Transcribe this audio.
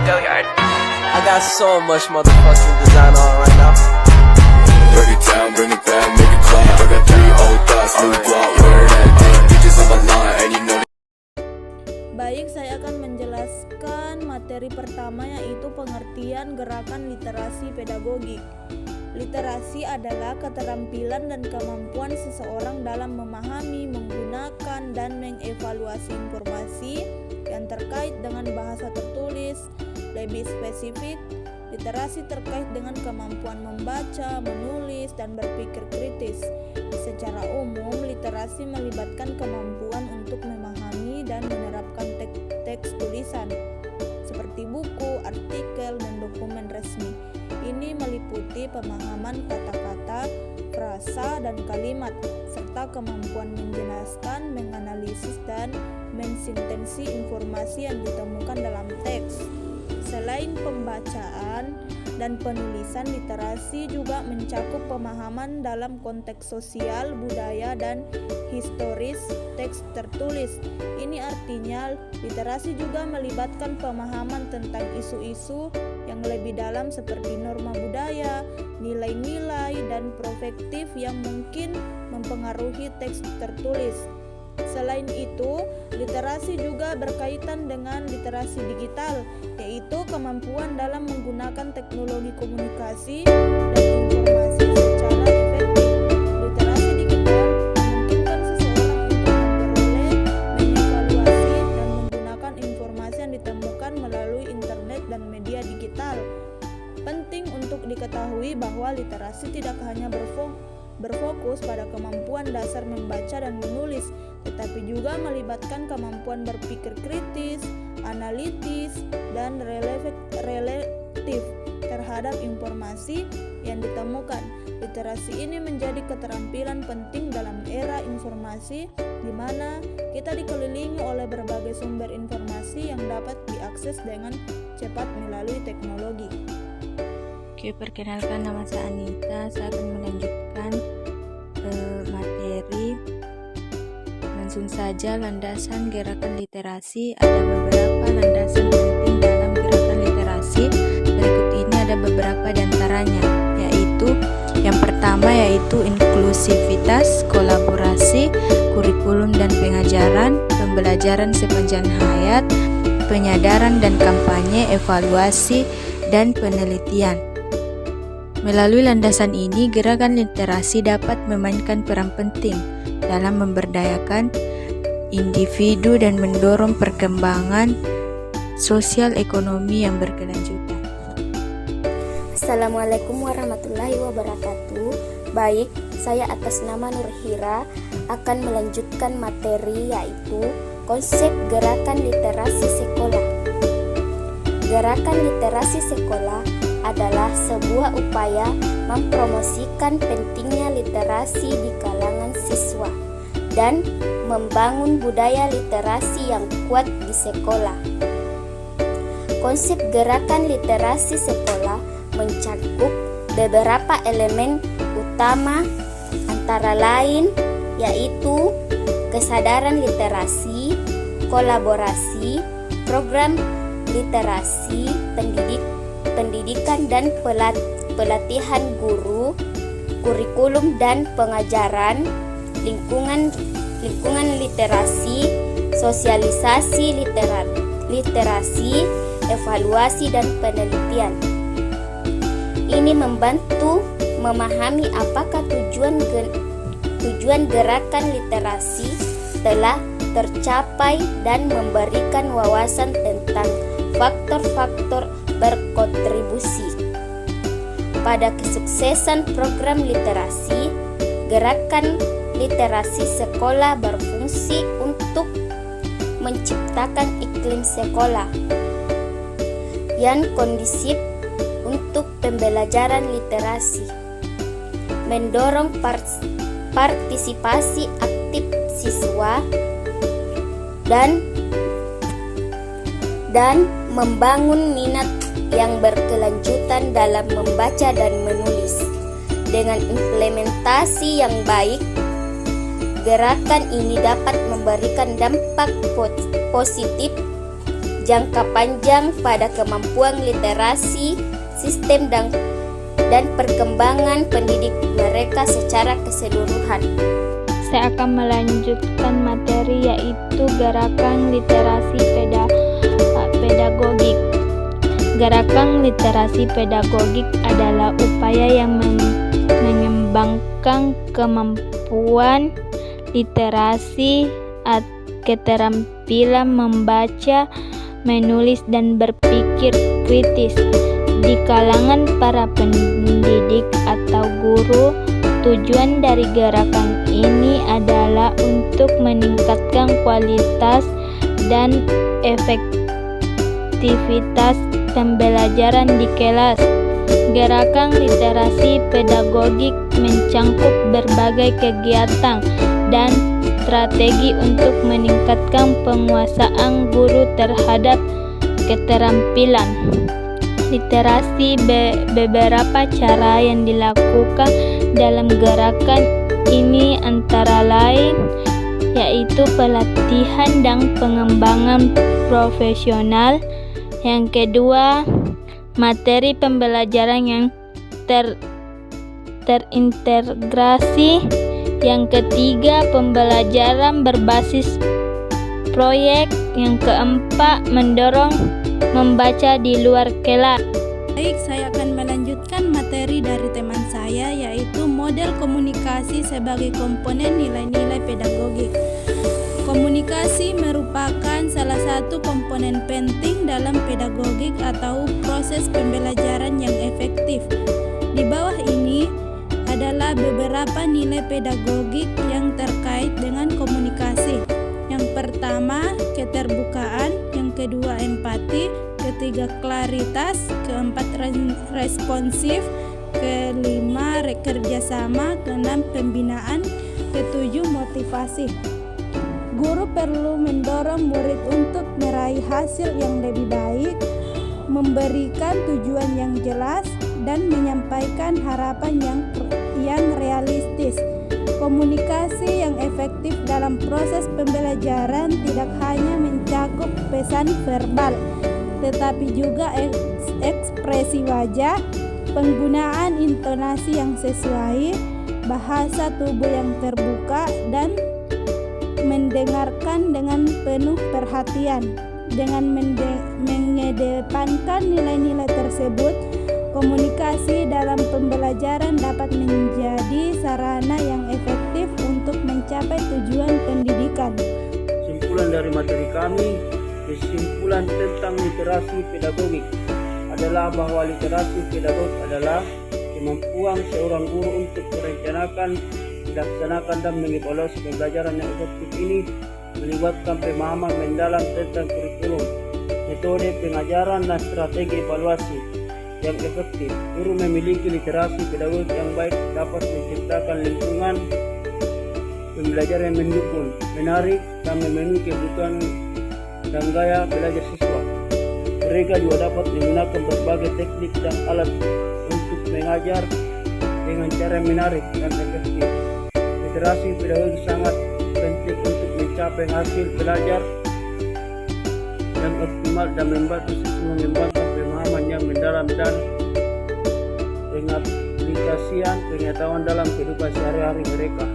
Go yard. I got so much motherfucking design on right now. Break it down, bring it back, make it clap. I got 3 old thoughts, new guap, wear that thing. Bitches on my line, and you know. Baik, saya akan menjelaskan materi pertama, yaitu pengertian gerakan literasi pedagogik. Literasi adalah keterampilan dan kemampuan seseorang dalam memahami, menggunakan, dan mengevaluasi informasi yang terkait dengan bahasa tertulis. Lebih spesifik, literasi terkait dengan kemampuan membaca, menulis, dan berpikir kritis. Secara umum, literasi melibatkan kemampuan untuk memahami dan menerapkan teks tulisan seperti buku, artikel, dan dokumen resmi. Ini meliputi pemahaman kata-kata, frasa, dan kalimat, serta kemampuan menjelaskan, menganalisis, dan mensintesis informasi yang ditemukan dalam teks. Selain pembacaan dan penulisan, literasi juga mencakup pemahaman dalam konteks sosial, budaya, dan historis teks tertulis. Ini artinya literasi juga melibatkan pemahaman tentang isu-isu yang lebih dalam seperti norma budaya, nilai-nilai, dan perspektif yang mungkin mempengaruhi teks tertulis. Selain itu, literasi juga berkaitan dengan literasi digital, yaitu kemampuan dalam menggunakan teknologi komunikasi dan informasi secara efektif. Literasi digital memungkinkan seseorang untuk memperoleh, mengevaluasi, dan menggunakan informasi yang ditemukan melalui internet dan media digital. Penting untuk diketahui bahwa literasi tidak hanya berfokus pada kemampuan dasar membaca dan menulis, tetapi juga melibatkan kemampuan berpikir kritis, analitis, dan relatif terhadap informasi yang ditemukan. Literasi ini menjadi keterampilan penting dalam era informasi, di mana kita dikelilingi oleh berbagai sumber informasi yang dapat diakses dengan cepat melalui teknologi. Oke, perkenalkan, nama saya Anita. Saya akan melanjutkan materi. Langsung saja, landasan gerakan literasi. Ada beberapa landasan penting dalam gerakan literasi. Berikut ini ada beberapa di antaranya, yaitu yang pertama yaitu inklusivitas, kolaborasi, kurikulum dan pengajaran, pembelajaran sepanjang hayat, penyadaran dan kampanye, evaluasi, dan penelitian. Melalui landasan ini, gerakan literasi dapat memainkan peran penting dalam memberdayakan individu dan mendorong perkembangan sosial ekonomi yang berkelanjutan. Assalamualaikum warahmatullahi wabarakatuh. Baik, saya atas nama Nurhira akan melanjutkan materi, yaitu konsep gerakan literasi sekolah. Gerakan literasi sekolah adalah sebuah upaya mempromosikan pentingnya literasi di kalangan siswa dan membangun budaya literasi yang kuat di sekolah. Konsep gerakan literasi sekolah mencakup beberapa elemen utama, antara lain yaitu kesadaran literasi, kolaborasi, program literasi, pendidikan dan pelatihan guru, kurikulum dan pengajaran, lingkungan literasi, sosialisasi literasi, evaluasi dan penelitian. Ini membantu memahami apakah tujuan gerakan literasi telah tercapai dan memberikan wawasan tentang faktor-faktor berkontribusi pada kesuksesan program literasi. Gerakan literasi sekolah berfungsi untuk menciptakan iklim sekolah yang kondusif untuk pembelajaran literasi, mendorong partisipasi aktif siswa, dan membangun minat yang berkelanjutan dalam membaca dan menulis. Dengan implementasi yang baik, gerakan ini dapat memberikan dampak positif jangka panjang pada kemampuan literasi, sistem dan perkembangan pendidik mereka secara keseluruhan. Saya akan melanjutkan materi yaitu gerakan literasi pedagogik. Gerakan literasi pedagogik adalah upaya yang mengembangkan kemampuan literasi, keterampilan membaca, menulis, dan berpikir kritis di kalangan para pendidik atau guru. Tujuan dari gerakan ini adalah untuk meningkatkan kualitas dan efektivitas pembelajaran di kelas. Gerakan literasi pedagogik mencangkup berbagai kegiatan dan strategi untuk meningkatkan penguasaan guru terhadap keterampilan literasi. Beberapa cara yang dilakukan dalam gerakan ini antara lain yaitu pelatihan dan pengembangan profesional. Yang kedua, materi pembelajaran yang terintegrasi. Yang ketiga, pembelajaran berbasis proyek. Yang keempat, mendorong membaca di luar kelas. Baik, saya akan melanjutkan materi dari teman saya yaitu model komunikasi sebagai komponen nilai-nilai pedagogik. Komunikasi merupakan salah satu komponen penting dalam pedagogik atau proses pembelajaran yang efektif. Di bawah ini adalah beberapa nilai pedagogik yang terkait dengan komunikasi. Yang pertama, keterbukaan. Yang kedua, empati. Ketiga, klaritas. Keempat, responsif. Kelima, kerjasama. Keenam, pembinaan. Ketujuh, motivasi. Guru perlu mendorong murid untuk meraih hasil yang lebih baik, memberikan tujuan yang jelas, dan menyampaikan harapan yang realistis. Komunikasi yang efektif dalam proses pembelajaran tidak hanya mencakup pesan verbal, tetapi juga ekspresi wajah, penggunaan intonasi yang sesuai, bahasa tubuh yang terbuka, dan mendengarkan dengan penuh perhatian. Dengan mengedepankan nilai-nilai tersebut, komunikasi dalam pembelajaran dapat menjadi sarana yang efektif untuk mencapai tujuan pendidikan. Kesimpulan dari materi kami, kesimpulan tentang literasi pedagogik adalah bahwa literasi pedagogik adalah kemampuan seorang guru untuk merencanakan, melaksanakan, dan mengevaluasi pembelajaran yang efektif. Ini melibatkan pemahaman mendalam tentang kurikulum, metode pengajaran, dan strategi evaluasi yang efektif. Guru memiliki literasi pedagogik yang baik dapat menciptakan lingkungan pembelajaran yang mendukung, menarik, dan memenuhi kebutuhan dan gaya belajar siswa. Mereka juga dapat menggunakan berbagai teknik dan alat untuk mengajar dengan cara menarik dan efektif. Literasi pedagogik sangat penting untuk mencapai hasil belajar yang optimal dan membantu siswa mengembangkan pemahaman yang mendalam dan pengaplikasian pengetahuan dalam kehidupan sehari-hari mereka.